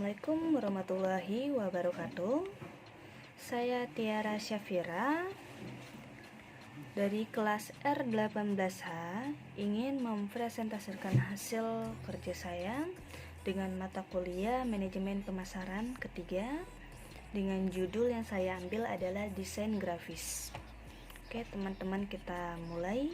Assalamualaikum warahmatullahi wabarakatuh. Saya Tiara Syafira dari kelas R18H ingin mempresentasikan hasil kerja saya dengan mata kuliah Manajemen Pemasaran ketiga dengan judul yang saya ambil adalah Desain Grafis. Oke, teman-teman, kita mulai.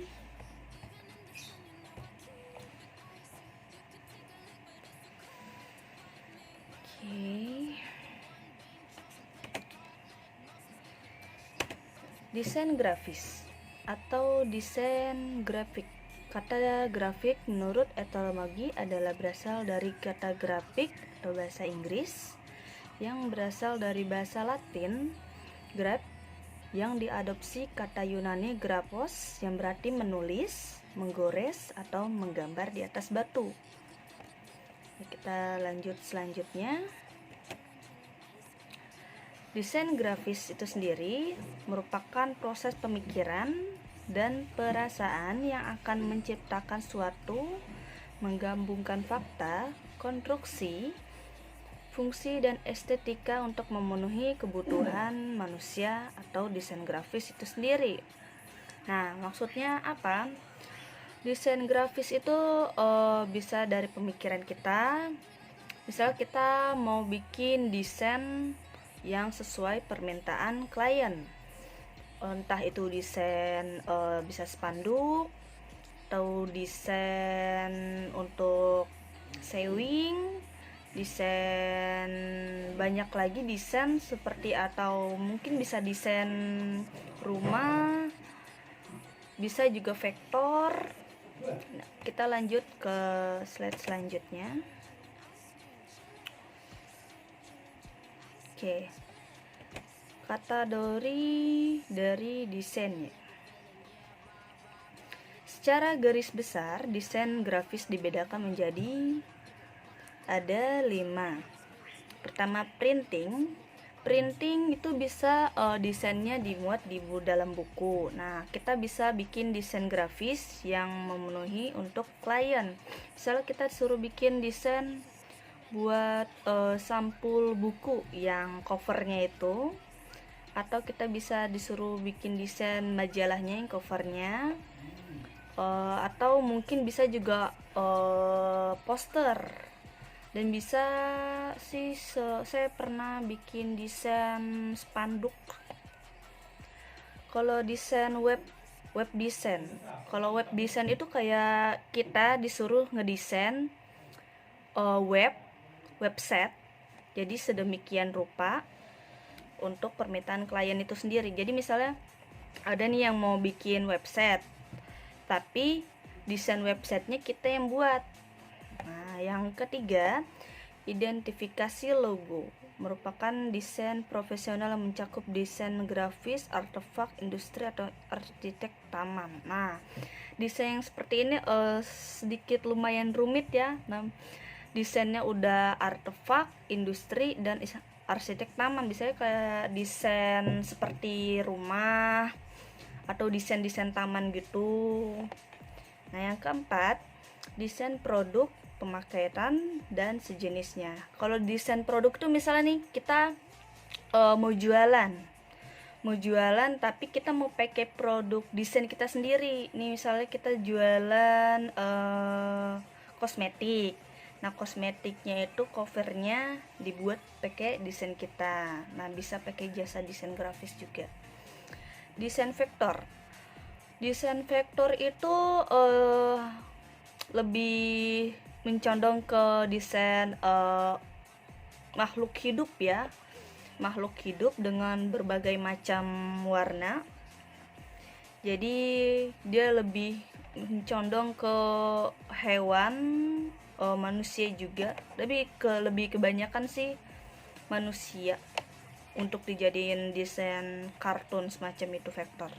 Desain grafis atau desain grafik. Kata grafik menurut etimologi adalah berasal dari kata grafik atau bahasa Inggris yang berasal dari bahasa Latin graph yang diadopsi kata Yunani graphos yang berarti menulis, menggores atau menggambar di atas batu. Kita lanjut selanjutnya. Desain grafis itu sendiri merupakan proses pemikiran dan perasaan yang akan menciptakan suatu, menggabungkan fakta, konstruksi, fungsi, dan estetika untuk memenuhi kebutuhan manusia atau desain grafis itu sendiri. Nah, maksudnya apa? Desain grafis itu bisa dari pemikiran kita. Misal kita mau bikin desain yang sesuai permintaan klien, entah itu desain bisa spanduk atau desain untuk sewing, desain banyak lagi desain seperti, atau mungkin bisa desain rumah, bisa juga vektor. Nah, kita lanjut ke slide selanjutnya. Oke, kategori dari desainnya. Secara garis besar, desain grafis dibedakan menjadi ada 5. Pertama, printing. Printing itu bisa desainnya dimuat di dalam buku. Nah, kita bisa bikin desain grafis yang memenuhi untuk klien. Misalnya kita suruh bikin desain buat sampul buku yang covernya itu, atau kita bisa disuruh bikin desain majalahnya yang covernya, atau mungkin bisa juga poster. Dan bisa sih saya pernah bikin desain spanduk. Kalau desain web desain, kalau web desain itu kayak kita disuruh ngedesain website, jadi sedemikian rupa untuk permintaan klien itu sendiri. Jadi misalnya ada nih yang mau bikin website, tapi desain websitenya kita yang buat. Nah, yang ketiga, identifikasi logo merupakan desain profesional yang mencakup desain grafis, artefak, industri, atau arsitek taman. Nah, desain yang seperti ini sedikit lumayan rumit ya. Nah, desainnya udah artefak, industri, dan arsitek taman. Biasanya kayak desain seperti rumah atau desain taman gitu. Nah, yang keempat, desain produk, pemakaian, dan sejenisnya. Kalau desain produk tuh misalnya nih kita mau jualan tapi kita mau pakai produk desain kita sendiri. Nih misalnya kita jualan kosmetik. Nah, kosmetiknya itu covernya dibuat pakai desain kita. Nah, bisa pakai jasa desain grafis juga. Desain vektor. Desain vektor itu lebih mencondong ke desain makhluk hidup ya. Makhluk hidup dengan berbagai macam warna. Jadi dia lebih condong ke hewan, manusia juga, tapi lebih kebanyakan sih manusia untuk dijadiin desain kartun semacam itu, vektor.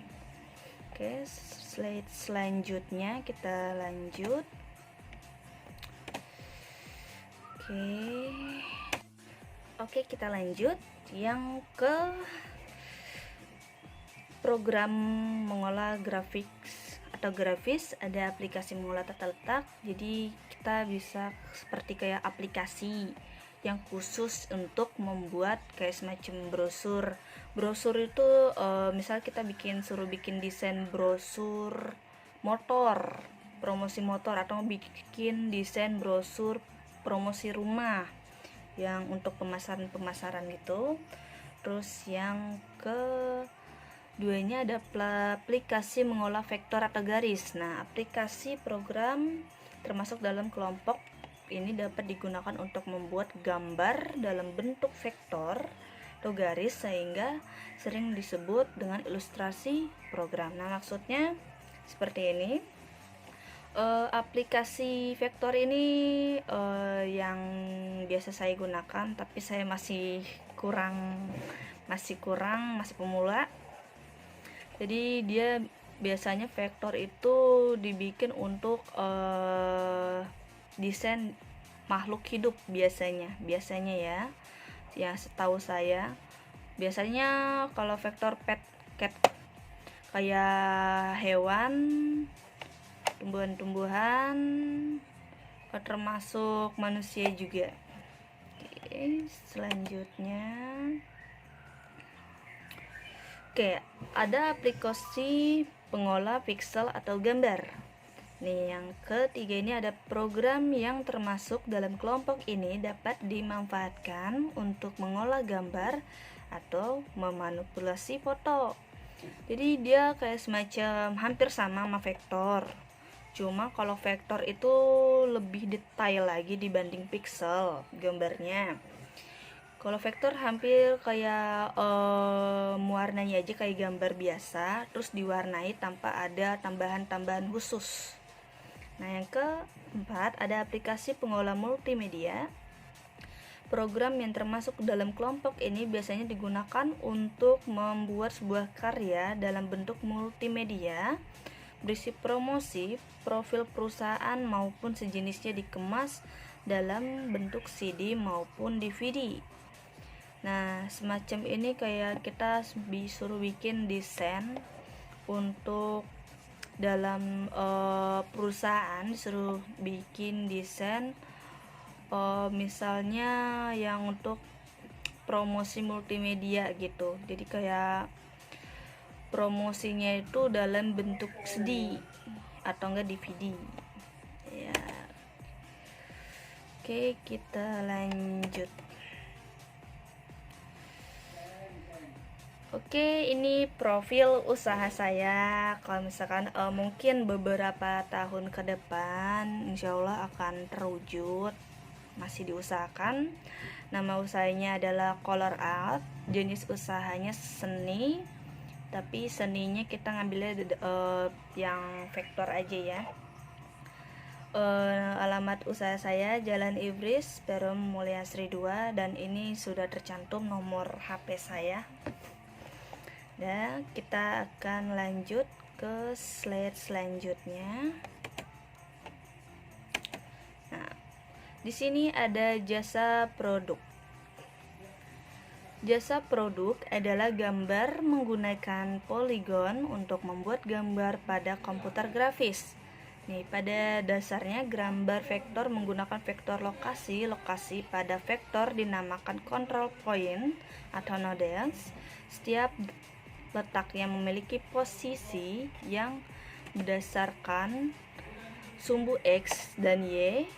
Oke, slide selanjutnya kita lanjut. Oke, kita lanjut yang ke program mengolah grafis. Ada aplikasi mengolah tata letak. Jadi kita bisa seperti kayak aplikasi yang khusus untuk membuat kayak semacam brosur. Brosur itu misal kita suruh bikin desain brosur motor, promosi motor, atau bikin desain brosur promosi rumah yang untuk pemasaran gitu. Terus yang keduanya ada aplikasi mengolah vektor atau garis. Nah, aplikasi program termasuk dalam kelompok ini dapat digunakan untuk membuat gambar dalam bentuk vektor atau garis, sehingga sering disebut dengan ilustrasi program. Nah, maksudnya seperti ini. Aplikasi vektor ini yang biasa saya gunakan, tapi saya masih pemula. Jadi dia biasanya vektor itu dibikin untuk desain makhluk hidup biasanya ya, yang setahu saya. Biasanya kalau vektor cat kayak hewan, tumbuhan-tumbuhan, termasuk manusia juga. Oke, selanjutnya ada aplikasi pengolah pixel atau gambar. Nih, yang ketiga ini ada program yang termasuk dalam kelompok ini dapat dimanfaatkan untuk mengolah gambar atau memanipulasi foto. Jadi dia kayak semacam hampir sama vektor. Cuma kalau vektor itu lebih detail lagi dibanding pixel gambarnya. Kalau vektor hampir kayak warnanya aja kayak gambar biasa, terus diwarnai tanpa ada tambahan-tambahan khusus. Nah, yang keempat ada aplikasi pengolah multimedia. Program yang termasuk dalam kelompok ini biasanya digunakan untuk membuat sebuah karya dalam bentuk multimedia, berisi promosi, profil perusahaan maupun sejenisnya dikemas dalam bentuk CD maupun DVD. Nah, semacam ini kayak kita disuruh bikin desain untuk dalam perusahaan, disuruh bikin desain misalnya yang untuk promosi multimedia gitu. Jadi kayak promosinya itu dalam bentuk CD atau enggak DVD ya. Oke, kita lanjut. Oke, ini profil usaha saya. Kalau misalkan mungkin beberapa tahun ke depan insya Allah akan terwujud, masih diusahakan. Nama usahanya adalah color art. Jenis usahanya seni, tapi seninya kita ngambilnya yang vektor aja ya. Alamat usaha saya Jalan Ibris, Perum Mulyasri 2, dan ini sudah tercantum nomor HP saya. Dan kita akan lanjut ke slide selanjutnya. Nah, di sini ada jasa produk. Jasa produk adalah gambar menggunakan poligon untuk membuat gambar pada komputer grafis. Nih, pada dasarnya gambar vektor menggunakan vektor lokasi. Lokasi pada vektor dinamakan control point atau nodes. Setiap letaknya memiliki posisi yang berdasarkan sumbu X dan Y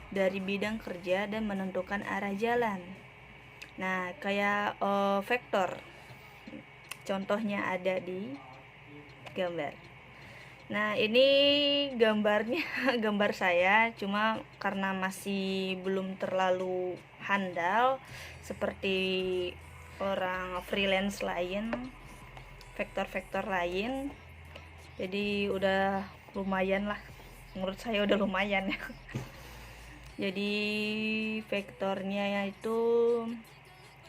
dari bidang kerja dan menentukan arah jalan. Nah, kayak vektor contohnya ada di gambar. Nah, ini gambarnya gambar saya, cuma karena masih belum terlalu handal seperti orang freelance lain, vektor-vektor lain, jadi udah lumayan lah, menurut saya udah lumayan ya. Jadi vektornya itu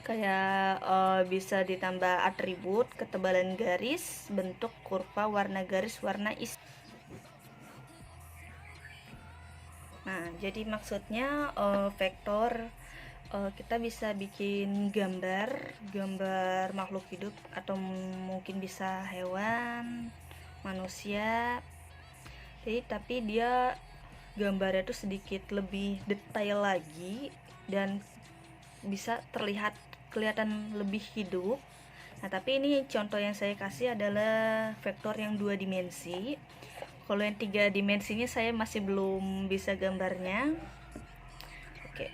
kayak bisa ditambah atribut, ketebalan garis, bentuk kurva, warna garis, warna isi. Nah, jadi maksudnya vektor kita bisa bikin gambar makhluk hidup atau mungkin bisa hewan, manusia. Jadi tapi dia gambarnya tuh sedikit lebih detail lagi dan bisa kelihatan lebih hidup. Nah, tapi ini contoh yang saya kasih adalah vektor yang 2 dimensi. Kalau yang 3 dimensinya saya masih belum bisa gambarnya. Oke,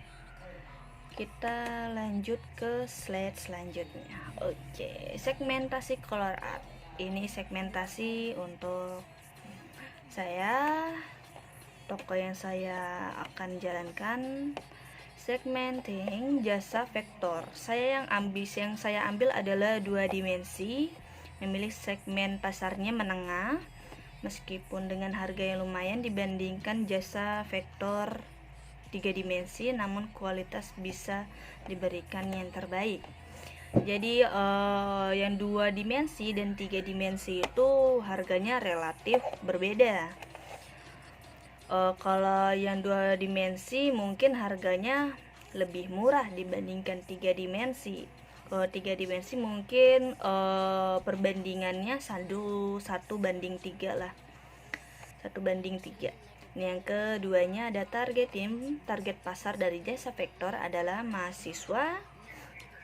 kita lanjut ke slide selanjutnya. Oke, segmentasi color art. Ini segmentasi untuk saya, toko yang saya akan jalankan. Segmenting jasa vektor. Yang saya ambil adalah 2 dimensi, memilih segmen pasarnya menengah, meskipun dengan harga yang lumayan dibandingkan jasa vektor 3 dimensi, namun kualitas bisa diberikan yang terbaik. Jadi yang 2 dimensi dan 3 dimensi itu harganya relatif berbeda. Kalau yang 2 dimensi mungkin harganya lebih murah dibandingkan 3 dimensi. Kalau 3 dimensi mungkin perbandingannya 1 banding 3 lah. 1 banding 3. Yang keduanya ada target pasar dari jasa vektor adalah mahasiswa,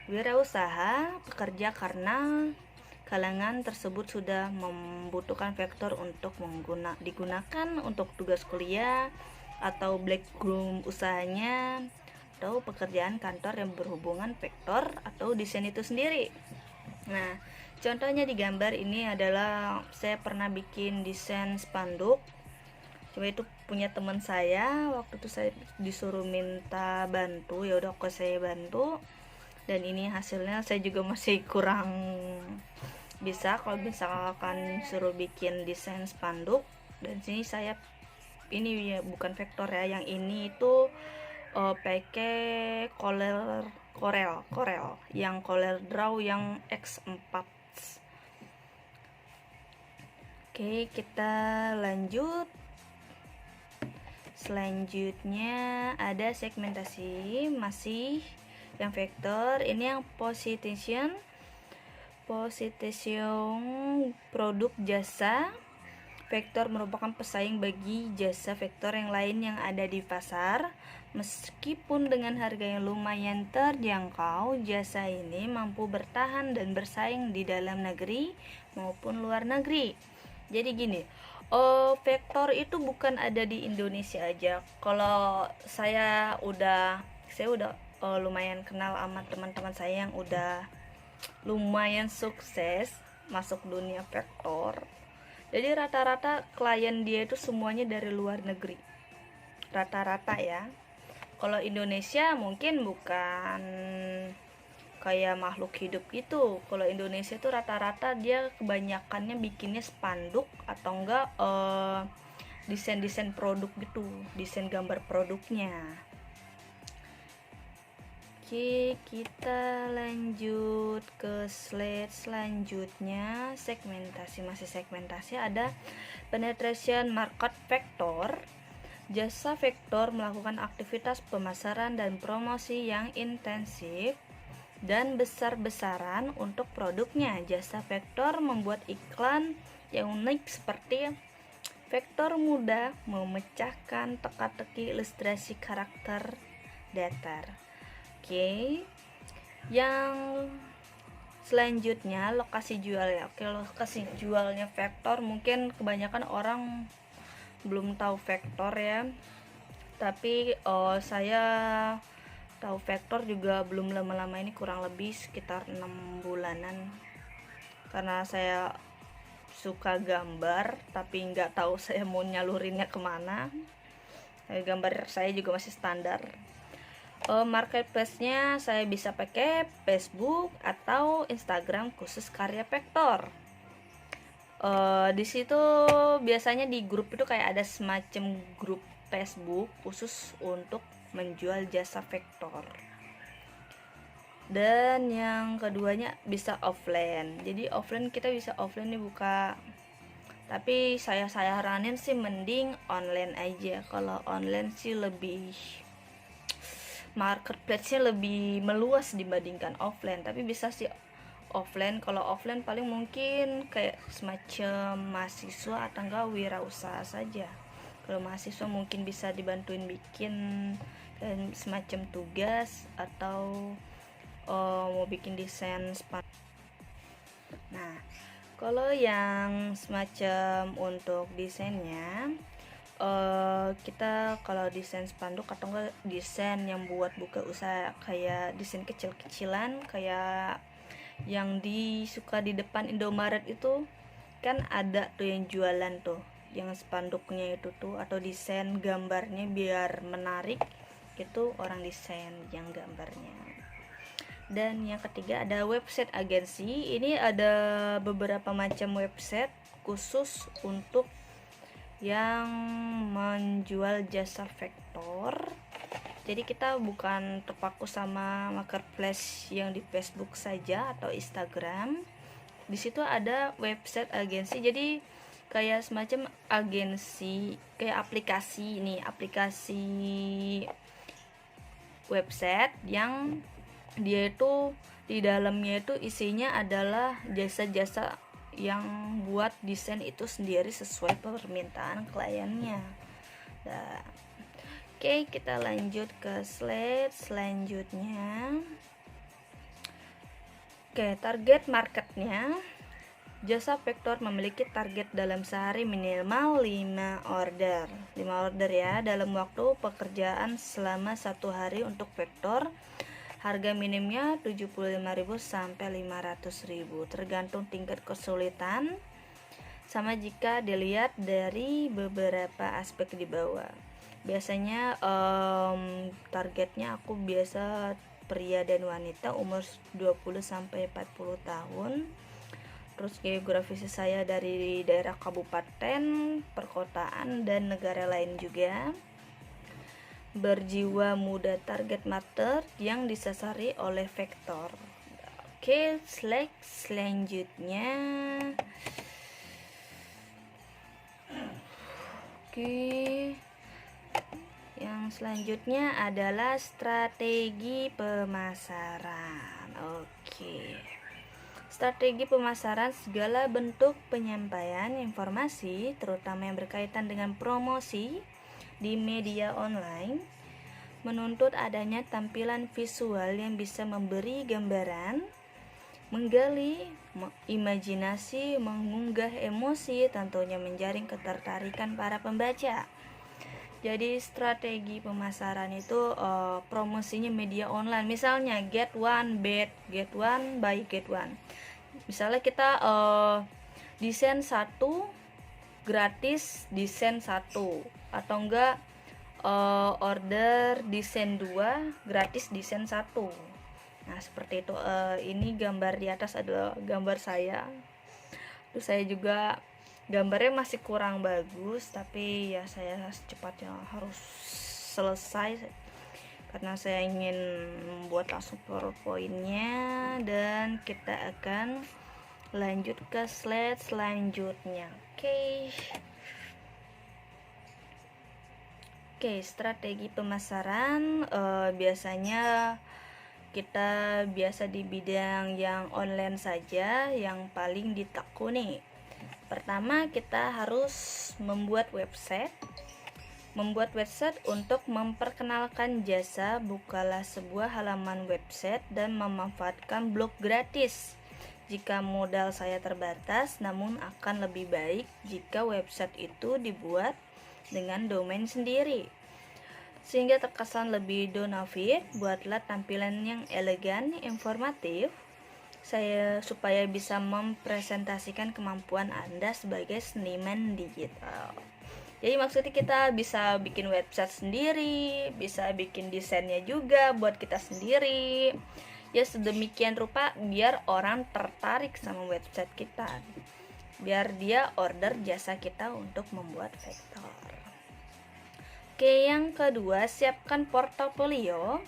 wirausaha, pekerja, karena kalangan tersebut sudah membutuhkan vektor untuk digunakan untuk tugas kuliah atau background usahanya atau pekerjaan kantor yang berhubungan vektor atau desain itu sendiri. Nah, contohnya di gambar ini adalah saya pernah bikin desain spanduk. Coba itu punya teman saya, waktu itu saya disuruh minta bantu, ya udah kok saya bantu. Dan ini hasilnya saya juga masih kurang bisa kalau misalkan suruh bikin desain spanduk. Dan sini saya ini ya bukan vektor ya, yang ini itu pakai Corel yang Corel Draw yang X4. Oke, kita lanjut. Selanjutnya ada segmentasi masih yang vektor. Ini yang position produk jasa. Vektor merupakan pesaing bagi jasa vektor yang lain yang ada di pasar. Meskipun dengan harga yang lumayan terjangkau, jasa ini mampu bertahan dan bersaing di dalam negeri maupun luar negeri. Jadi gini, vektor itu bukan ada di Indonesia aja. Kalau saya udah lumayan kenal sama teman-teman saya yang udah lumayan sukses masuk dunia vektor. Jadi rata-rata klien dia itu semuanya dari luar negeri. Rata-rata ya. Kalau Indonesia mungkin bukan kayak makhluk hidup gitu. Kalau Indonesia tuh rata-rata dia kebanyakannya bikinnya spanduk atau enggak desain-desain produk gitu, desain gambar produknya. Oke, kita lanjut ke slide selanjutnya. Masih segmentasi, ada penetration market vector. Jasa vektor melakukan aktivitas pemasaran dan promosi yang intensif dan besar-besaran untuk produknya. Jasa vektor membuat iklan yang unik seperti vektor mudah memecahkan teka-teki ilustrasi karakter datar. Oke, yang selanjutnya lokasi jual ya. Oke, lokasi jualnya vektor mungkin kebanyakan orang belum tahu vektor ya, tapi saya tahu vektor juga belum lama-lama ini, kurang lebih sekitar 6 bulanan, karena saya suka gambar tapi nggak tahu saya mau nyalurinnya kemana. Gambar saya juga masih standar. Marketplace-nya saya bisa pakai Facebook atau Instagram khusus karya vektor. Di situ biasanya di grup itu kayak ada semacam grup Facebook khusus untuk menjual jasa vektor. Dan yang keduanya bisa offline. Jadi offline kita bisa offline nih buka. Tapi saya saranin sih mending online aja. Kalau online sih lebih marketplace-nya lebih meluas dibandingkan offline, tapi bisa sih offline. Kalau offline paling mungkin kayak semacam mahasiswa atau enggak wirausaha saja. Kalau mahasiswa mungkin bisa dibantuin bikin semacam tugas atau mau bikin desain spanduk. Nah, kalau yang semacam untuk desainnya, kita kalau desain spanduk atau enggak desain yang buat buka usaha, kayak desain kecil-kecilan kayak yang suka di depan Indomaret itu, kan ada tuh yang jualan tuh yang spanduknya itu tuh, atau desain gambarnya biar menarik, itu orang desain yang gambarnya. Dan yang ketiga ada website agensi. Ini ada beberapa macam website khusus untuk yang menjual jasa vektor. Jadi kita bukan terpaku sama marketplace yang di Facebook saja atau Instagram. Di situ ada website agensi. Jadi kayak semacam agensi, kayak aplikasi website yang dia itu di dalamnya itu isinya adalah jasa-jasa yang buat desain itu sendiri sesuai permintaan kliennya. Nah, oke, kita lanjut ke slide selanjutnya. Oke, target marketnya. Jasa vektor memiliki target dalam sehari minimal 5 order ya, dalam waktu pekerjaan selama 1 hari untuk vektor. Harga minimnya 75.000 sampai 500.000, tergantung tingkat kesulitan, sama jika dilihat dari beberapa aspek di bawah. Biasanya targetnya aku biasa pria dan wanita umur 20 sampai 40 tahun. Terus geografis saya dari daerah kabupaten, perkotaan, dan negara lain juga. Berjiwa muda, target market yang disasari oleh vektor. Oke, slide selanjutnya. Oke, yang selanjutnya adalah strategi pemasaran. Oke, strategi pemasaran segala bentuk penyampaian informasi, terutama yang berkaitan dengan promosi di media online, menuntut adanya tampilan visual yang bisa memberi gambaran, menggali imajinasi, mengunggah emosi, tentunya menjaring ketertarikan para pembaca. Jadi strategi pemasaran itu promosinya media online. Misalnya get one buy get one. Misalnya kita desain 1 gratis desain 1, atau enggak order desain 2 gratis desain 1. Nah, seperti itu. Ini gambar di atas adalah gambar saya. Terus saya juga gambarnya masih kurang bagus, tapi ya saya secepatnya harus selesai karena saya ingin membuat langsung PowerPoint-nya, dan kita akan lanjut ke slide selanjutnya. Oke, strategi pemasaran biasanya kita biasa di bidang yang online saja yang paling ditekuni. Pertama, kita harus membuat website untuk memperkenalkan jasa. Bukalah sebuah halaman website dan memanfaatkan blog gratis. Jika modal saya terbatas, namun akan lebih baik jika website itu dibuat dengan domain sendiri, sehingga terkesan lebih donavid. Buatlah tampilan yang elegan, informatif, supaya bisa mempresentasikan kemampuan Anda sebagai seniman digital. Jadi maksudnya kita bisa bikin website sendiri, bisa bikin desainnya juga buat kita sendiri. Ya sedemikian rupa biar orang tertarik sama website kita, biar dia order jasa kita untuk membuat vektor. Oke, yang kedua, siapkan portofolio.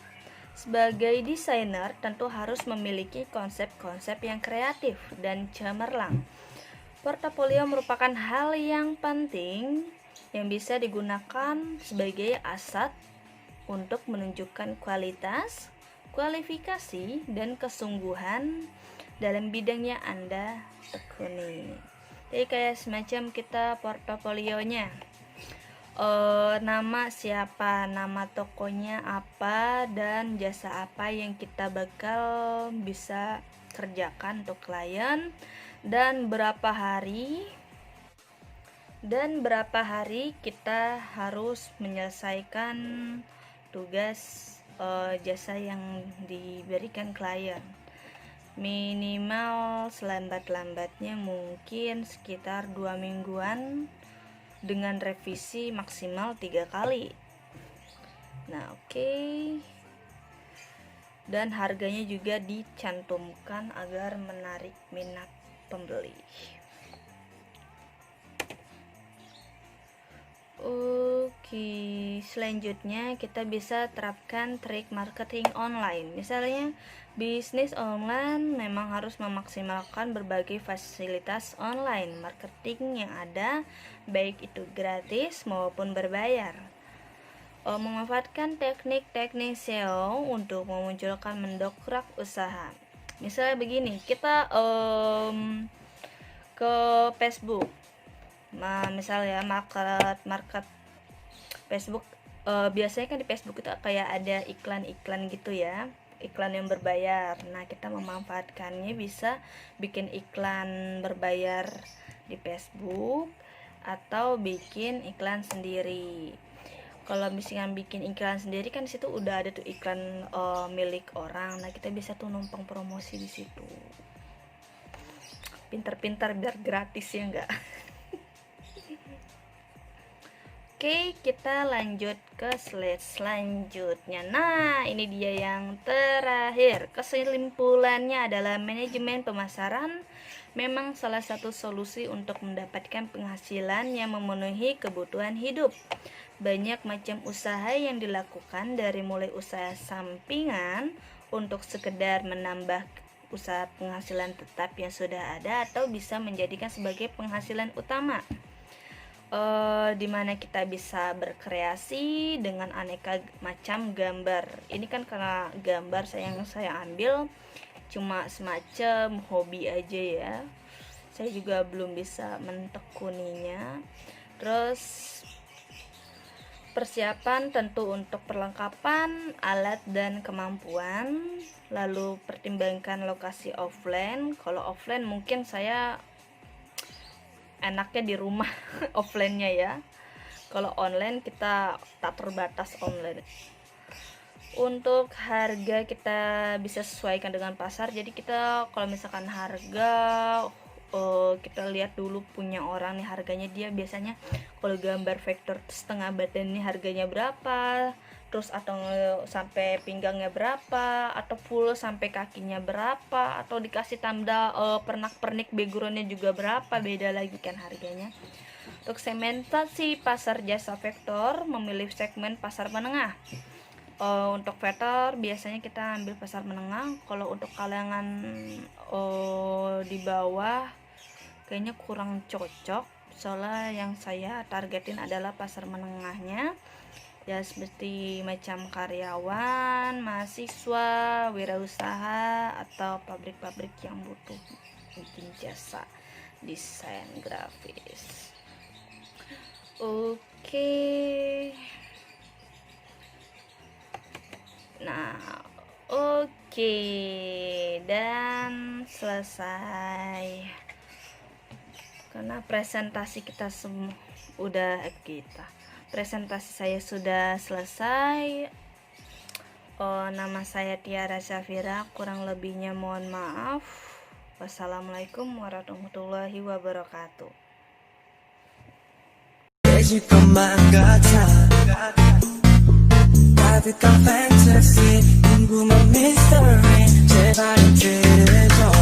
Sebagai desainer tentu harus memiliki konsep-konsep yang kreatif dan cemerlang. Portofolio merupakan hal yang penting yang bisa digunakan sebagai aset untuk menunjukkan kualitas, kualifikasi, dan kesungguhan dalam bidang yang Anda tekuni. Jadi kayak semacam kita portofolionya. nama siapa, nama tokonya apa, dan jasa apa yang kita bakal bisa kerjakan untuk klien, dan berapa hari kita harus menyelesaikan tugas jasa yang diberikan klien. Minimal selambat-lambatnya mungkin sekitar 2 mingguan dengan revisi maksimal 3 kali. Nah, oke. Dan harganya juga dicantumkan agar menarik minat pembeli. Oke, selanjutnya kita bisa terapkan trik marketing online. Misalnya, bisnis online memang harus memaksimalkan berbagai fasilitas online marketing yang ada, baik itu gratis maupun berbayar. Memanfaatkan teknik-teknik SEO untuk memunculkan mendongkrak usaha. Misalnya begini, kita ke Facebook. Nah, misalnya market Facebook, biasanya kan di Facebook itu kayak ada iklan-iklan gitu ya, iklan yang berbayar. Nah, kita memanfaatkannya bisa bikin iklan berbayar di Facebook atau bikin iklan sendiri. Kalau misalnya bikin iklan sendiri kan di situ udah ada tuh iklan milik orang. Nah, kita bisa tuh numpang promosi di situ. Pintar-pintar biar gratis ya enggak. Oke, kita lanjut ke slide selanjutnya. Nah, ini dia yang terakhir. Kesimpulannya adalah manajemen pemasaran memang salah satu solusi untuk mendapatkan penghasilan yang memenuhi kebutuhan hidup. Banyak macam usaha yang dilakukan, dari mulai usaha sampingan untuk sekedar menambah usaha penghasilan tetap yang sudah ada, atau bisa menjadikan sebagai penghasilan utama. Dimana kita bisa berkreasi dengan aneka macam gambar. Ini kan karena gambar yang saya ambil cuma semacam hobi aja ya, saya juga belum bisa mentekuninya. Terus persiapan tentu untuk perlengkapan alat dan kemampuan, lalu pertimbangkan lokasi offline. Kalau offline mungkin saya enaknya di rumah offline-nya ya. Kalau online kita tak terbatas online. Untuk harga kita bisa sesuaikan dengan pasar. Jadi kita kalau misalkan harga kita lihat dulu punya orang nih, harganya dia biasanya kalau gambar vektor setengah badan ini harganya berapa, terus atau sampai pinggangnya berapa, atau full sampai kakinya berapa, atau dikasih tanda pernak-pernik backgroundnya juga berapa, beda lagi kan harganya. Untuk segmentasi pasar jasa vektor, memilih segmen pasar menengah. Untuk vektor biasanya kita ambil pasar menengah. Kalau untuk kalangan di bawah kayaknya kurang cocok, soalnya yang saya targetin adalah pasar menengahnya ya, seperti macam karyawan, mahasiswa, wirausaha, atau pabrik-pabrik yang butuh bikin jasa desain grafis. Oke. Nah, oke, dan selesai. Karena presentasi kita semua udah presentasi saya sudah selesai. Nama saya Tiara Syafira, kurang lebihnya mohon maaf. Wassalamualaikum warahmatullahi wabarakatuh. 따뜻한 fantasy, 궁금한 mystery, 제발 인트를 줘.